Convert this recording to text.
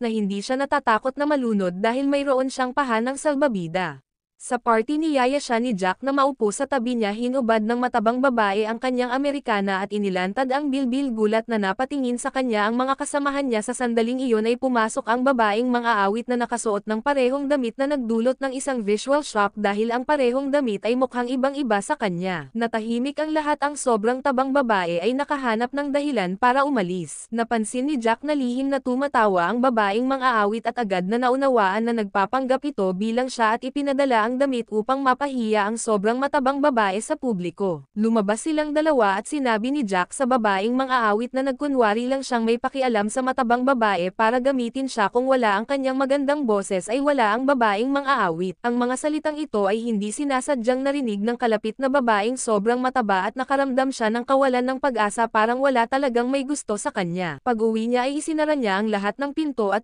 na hindi siya natatakot na malunod dahil mayroon siyang pahanang salbabida. Sa party niyaya siya ni Jack na maupo sa tabi niya, hinubad ng matabang babae ang kanyang Amerikana at inilantad ang bilbil. Gulat na napatingin sa kanya ang mga kasamahan niya. Sa sandaling iyon ay pumasok ang babaeng mang-aawit na nakasuot ng parehong damit na nagdulot ng isang visual shock dahil ang parehong damit ay mukhang ibang-iba sa kanya. Natahimik ang lahat, ang sobrang tabang babae ay nakahanap ng dahilan para umalis. Napansin ni Jack na lihim na tumatawa ang babaeng mang-aawit at agad na naunawaan na nagpapanggap ito bilang siya at ipinadala ang damit upang mapahiya ang sobrang matabang babae sa publiko. Lumabas silang dalawa at sinabi ni Jack sa babaeng mang-aawit na nagkunwari lang siyang may pakialam sa matabang babae para gamitin siya. Kung wala ang kanyang magandang boses ay wala ang babaeng mang-aawit. Ang mga salitang ito ay hindi sinasadyang narinig ng kalapit na babaeng sobrang mataba at nakaramdam siya ng kawalan ng pag-asa, parang wala talagang may gusto sa kanya. Pag-uwi niya ay isinara niya ang lahat ng pinto at